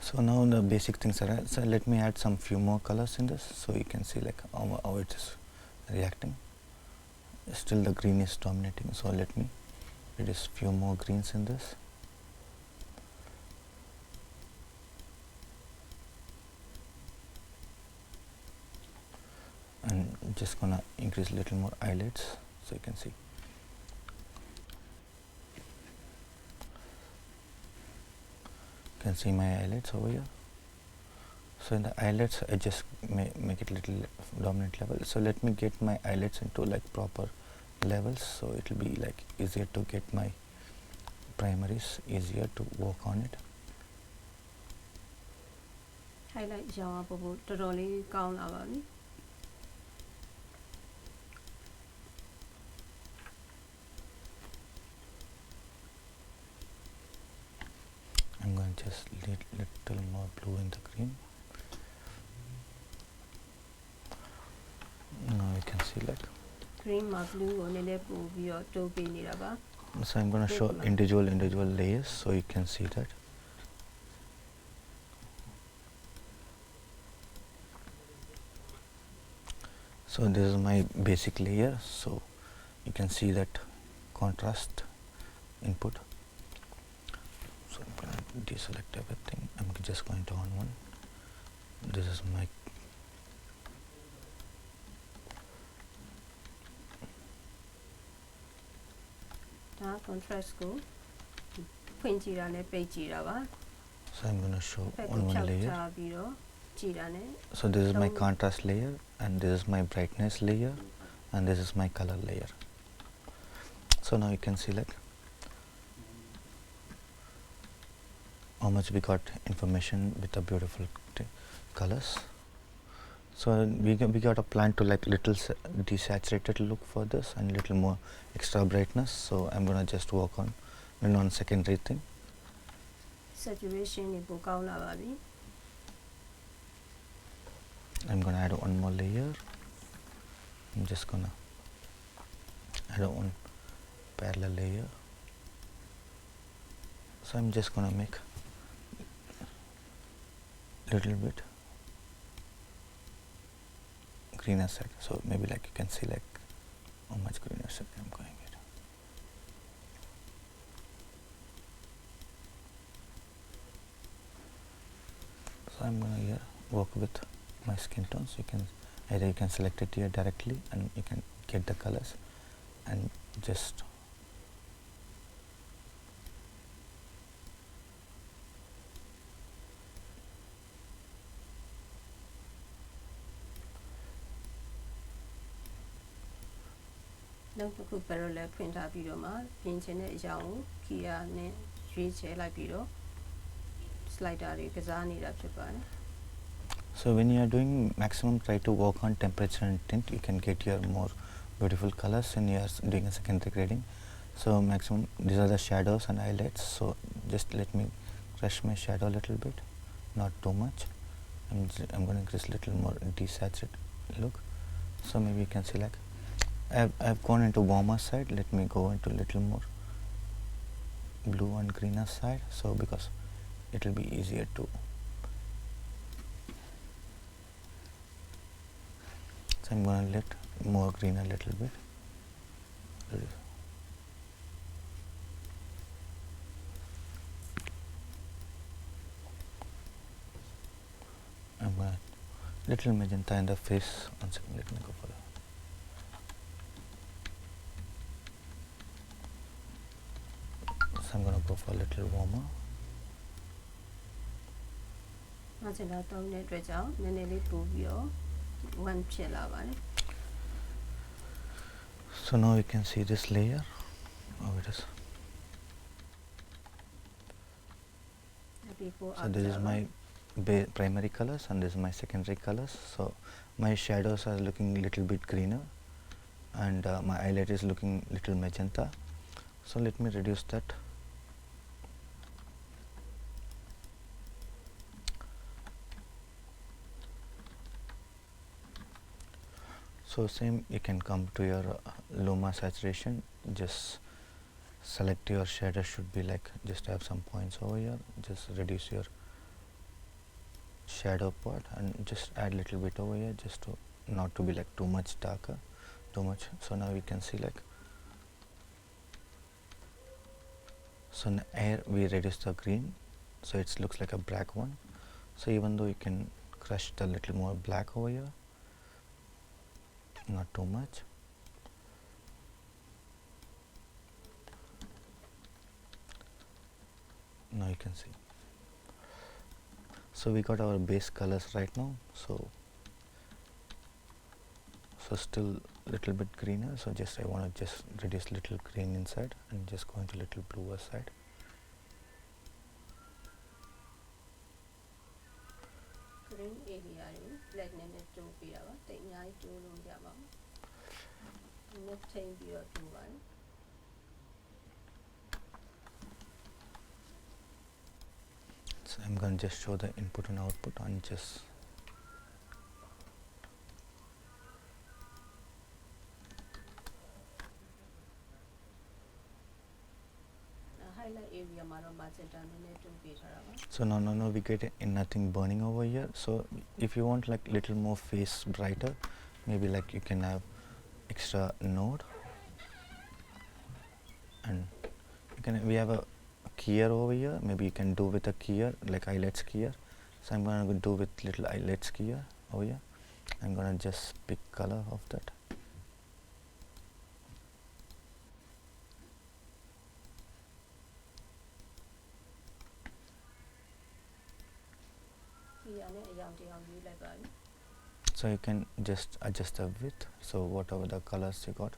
So now the basic things are, so let me add some few more colors in this, so you can see like how it is reacting. Still the green is dominating, so let me reduce few more greens in this. And just gonna increase a little more eyelids so you can see. You can see my eyelids over here. So in the eyelids I just make it little dominant level. So let me get my eyelids into like proper levels, so it will be like easier to get my primaries, easier to work on it. highlight ရောင်အောင်ပို့တော်တော်လေးကောင်းလာပါပြီ I'm going to just little more blue in the green. Now you can see like green မှာ blue ကိုနည်းနည်းပို့ပြီးတော့တိုးပေးနေတာပါ so I'm going to show individual layers so you can see that. So this is my basic layer, so you can see that contrast input. So I'm going to deselect everything. I'm just going to on one. This is my contrast ကိုဖွင့်ကြည့်တာနဲ့ပိတ်ကြည့်တာပါ so I'm going to show on one layer. ပြီးတော့ကြည့်တာနဲ့ So this is my contrast layer, and this is my brightness layer, and this is my color layer. So now you can see like how much we got information with the beautiful colors. So we got a plan to like little desaturated look for this and little more extra brightness. So I'm gonna just work on secondary thing. saturation ကိုပိုကောင်းလာပါပြီ I'm gonna add one more layer. I'm just gonna add one parallel layer. So I'm just gonna make little bit greener side. So maybe like you can see like how much greener side I'm going it. So I'm gonna here work with my skin tones. You can either you can select it here directly and you can get the colors and justနောက်တစ်ခု parallel ဖွင့်ထားပြီးတော့မှပြင်ချင်တဲ့အရာကို key နဲ့ရွေးချယ်လိုက်ပြီးတော့ slider တွေကစားနေတာဖြစ်ပါတယ် So when you are doing maximum, try to work on temperature and tint. You can get your more beautiful colors when you are doing a secondary grading. So maximum, these are the shadows and highlights. So just let me crush my shadow a little bit, not too much. I'm going to increase a little more desaturated look. So maybe you can see like I've gone into warmer side. Let me go into little more blue and greener side. So because it will be easier to. So I'm going to let more green a little bit. I'm going to little magenta in the face. One second, let me go for that. So I'm going to go for a little warmer. နောက်ကျတော့တောင်းတဲ့အတွက်ကြောင့်နည်းနည်းလေးပို့ပြီးတော့ one ဖြစ်လာပါတယ် So now you can see this layer. Oh, it is. So this is my primary colors and this is my secondary colors. So my shadows are looking little bit greener and my highlight is looking little magenta. So let me reduce that. So same, you can come to your Luma Saturation, just select your shadow should be like, just have some points over here, just reduce your shadow part and just add little bit over here just to not to be like too much darker, too much. So now you can see like, so in air we reduce the green, so it looks like a black one. So even though you can crush the little more black over here, not too much. Now you can see. So we got our base colors right now. So still little bit greener. So just I want to just reduce little green inside and just go into little bluer side. Green area black nene to be our thing I do yama. Not change your two one. So I'm going to just show the input and output and just highlight area magenta to be. So now we get nothing burning over here. So if you want like little more face brighter, maybe like you can have extra node, and we have a keyer over here. Maybe you can do with a keyer like eyelets keyer. So I'm gonna do with little eyelets keyer over here. I'm gonna just pick color of that. So you can just adjust the width, so whatever the colors you got,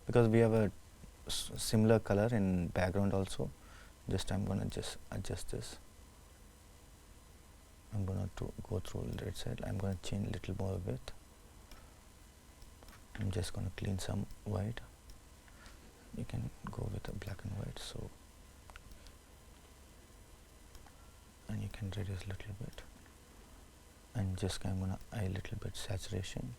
because we have a similar color in background also. Just I'm gonna just adjust this. I'm gonna go through the right side. I'm gonna change little more width. I'm just gonna clean some white. You can go with a black and white, so, and you can reduce little bit, and just I'm gonna add a little bit saturation,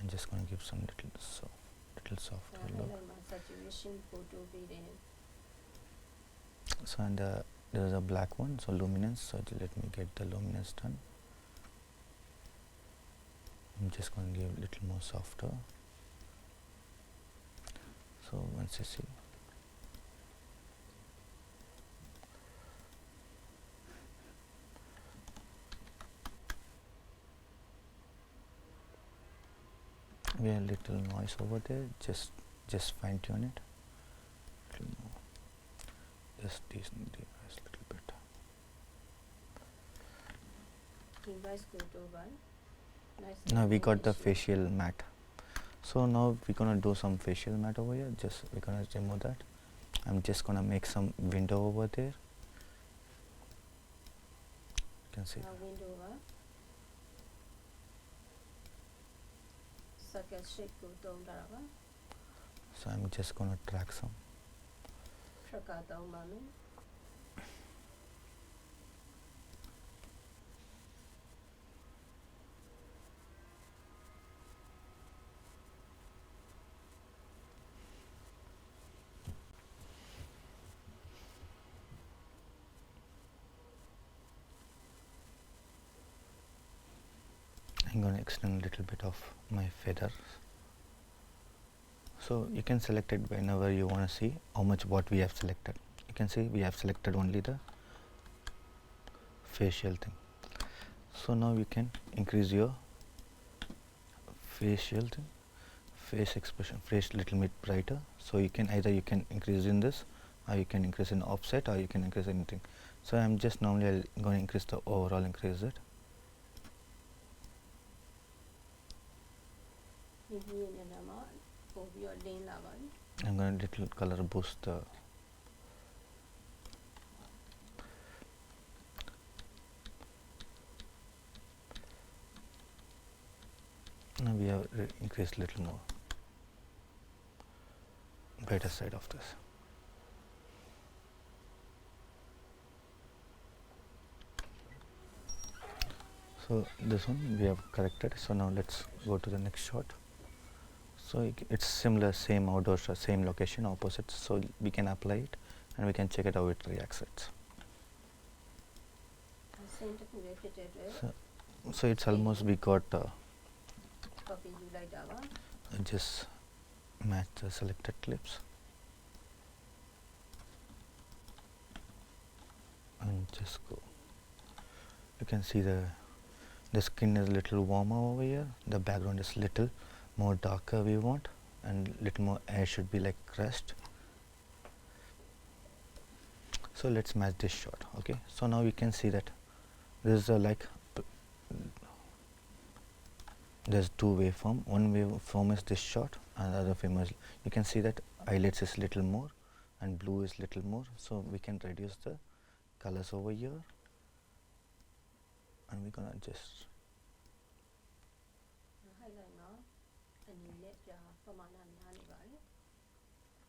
and just gonna give some little soft look. Saturation photo be So and there is a black one, so luminance. So let me get the luminance done. I'm just going to give a little more softer. So once you see, we have little noise over there. Just fine tune it. Little more. Just decent device little bit. Device go to one. Nice. Now we got the facial matte. So now we're gonna do some facial matte over here. Just we're gonna remove that. I'm just gonna make some window over there. You can see. Window. Circle shape go down. So I'm just gonna track some. Track down manu. I'm going to extend a little bit of my feathers. So you can select it whenever you want to see how much what we have selected. You can see we have selected only the facial thing. So now you can increase your facial thing, face expression, face little bit brighter. So you can either increase in this, or you can increase in offset, or you can increase anything. So I'm just normally going to increase the overall, increase it. I'm going to little color boost the now we have increased little more brighter side of this. So this one we have corrected. So now let's go to the next shot. So it's similar, same outdoor shot, same location, opposite. So we can apply it and we can check it how it reacts. So it's almost we got just match the selected clips and just go. You can see the the skin is little warmer over here, the background is little more darker we want, and little more air should be like crest. So let's match this shot. Okay, so now we can see that this is there's two waveform. One waveform is this shot and the other waveform is, you can see that eyelids is little more and blue is little more, so we can reduce the colors over here, and we're gonna just highlight nowအနေနဲ့ကြာပမာဏများနေပါတယ်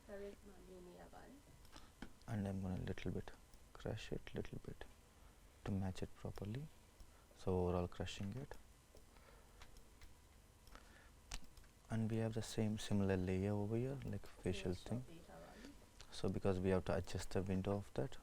ferret မှာမြင်နေရပါတယ် and I'm gonna little bit crush it little bit to match it properly, so overall crushing it. And we have the similar layer over here like facial thing, so because we have to adjust the window of that.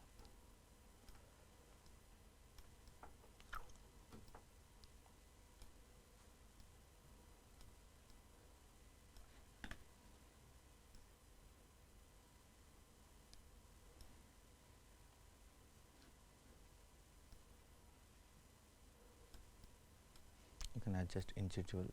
You can adjust individual.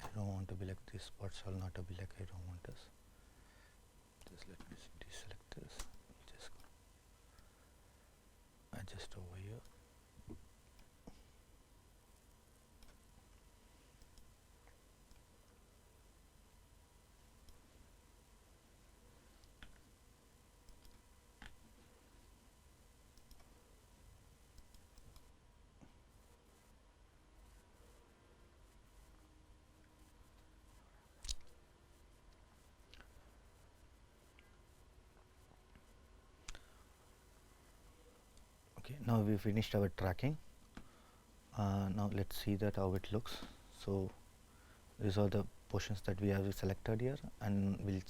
I don't want to be like these spots shall not to be like I don't want this. Just let me deselect this. Just adjust over here. Okay, now we finished our tracking. Now let's see that how it looks. So these are the portions that we have selected here, and we'll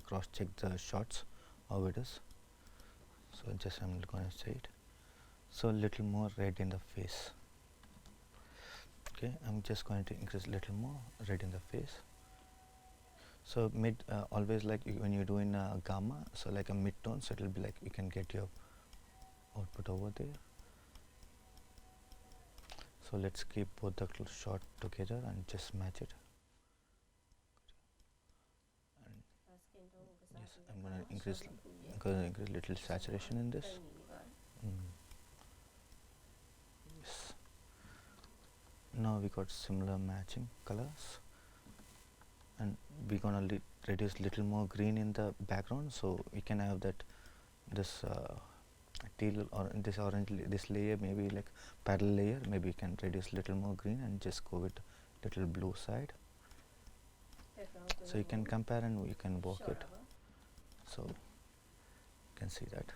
cross check the shots how it is. So just I'm going to say it. So little more red in the face. Okay, I'm just going to increase little more red in the face. So mid always like when you're doing gamma, so like a mid tone, so it will be like you can get your output over there. So let's keep both the shot together and just match it. And yes, I'm gonna increase little saturation in this. Yes. Now we got similar matching colors, and we're gonna reduce little more green in the background, so we can have that this teal or this orange this layer, maybe like parallel layer, maybe you can reduce little more green and just go with little blue side, so you can compare and you can work it. So you can see that.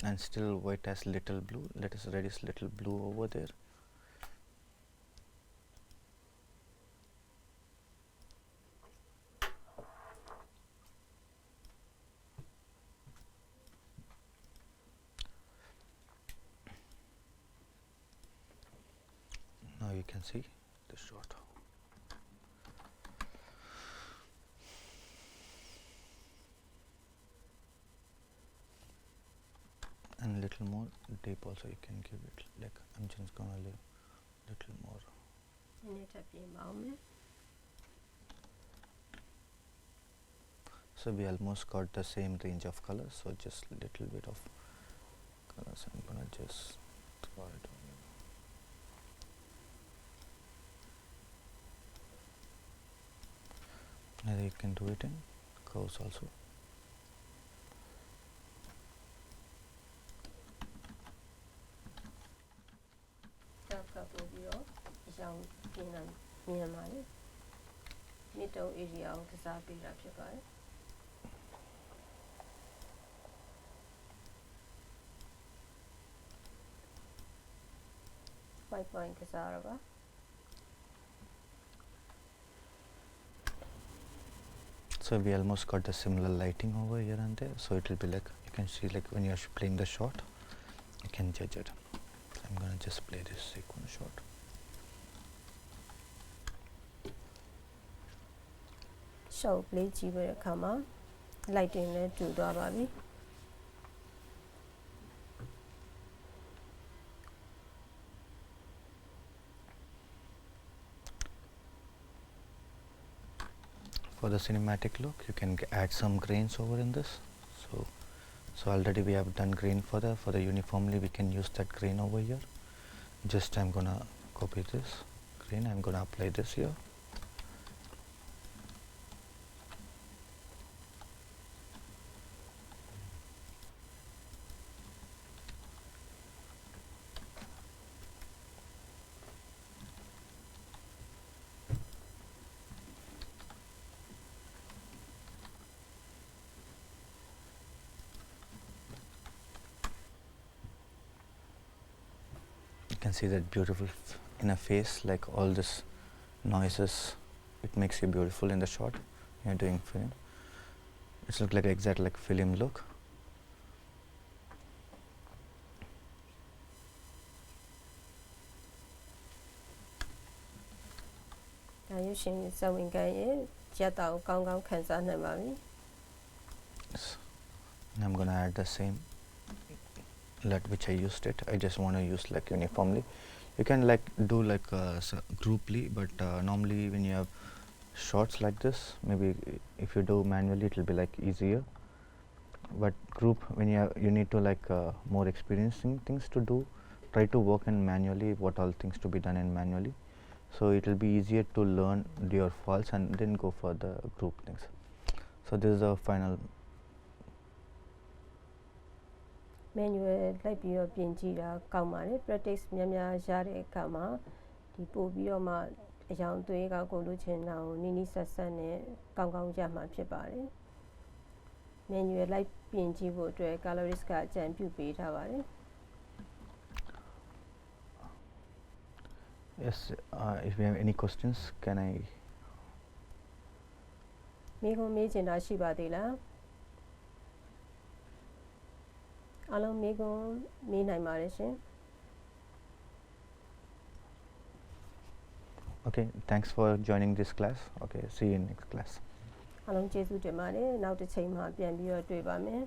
And still white has little blue, let us reduce little blue over there. Now you can see the shot. And little more deep also you can give it, like I'm just gonna leave little more. So we almost got the same range of colors, so just little bit of colors I'm gonna just throw it on you. And you can do it in curves also. middle area ကိုကစားပေးတာဖြစ်ပါတယ် 5 point ကစားရပါ So So we almost got the similar lighting over here and there. So it will be like, you can see like when you are playing the shot, you can judge it. I'm gonna just play this sequence shot. shot play ကြည့်ပြီးတဲ့အခါမှာ lighting နဲ့တူသွားပါပြီ For the cinematic look, you can add some grains over in this. So already we have done grain for the uniformly. We can use that grain over here. Just I'm gonna copy this grain. I'm gonna apply this here. You can see that beautiful in a face, like all this noises, it makes you beautiful in the shot. You're doing film. It's look like exact like film look. Now you should so in game jet out gong cancer number. Yes. And I'm gonna add the same let which I used it. I just want to use like uniformly. You can like do like grouply, but normally when you have shots like this, maybe if you do manually it will be like easier, but group when you need to like more experiencing things to do, try to work in manually what all things to be done in manually, so it will be easier to learn your faults and then go for the group things. So this is the final manual လိုက်ပြီးတော့ပြင်ကြည့်တာကောင်းပါတယ် practice များများရတဲ့အခါမှာဒီပို့ပြီးတော့မှအယောင်သွေးကကိုလိုချင်တာကိုနီးနီးဆက်ဆက်နဲ့ကောင်းကောင်းရမှာဖြစ်ပါတယ် manual လိုက်ပြင်ကြည့်ဖို့အတွက် colorist ကအကြံပြုပေးထားပါတယ် Yes, if you have any questions, can I မေးခွန်းမေးချင်တာရှိပါသေးလား အားလုံးမေးခွန်းမေးနိုင်ပါတယ်ရှင် Okay, thanks for joining this class. Okay, see you in next class. အားလုံးကျေးဇူးတင်ပါတယ်နောက်တစ်ချိန်မှာပြန်ပြီးတော့တွေ့ပါမယ်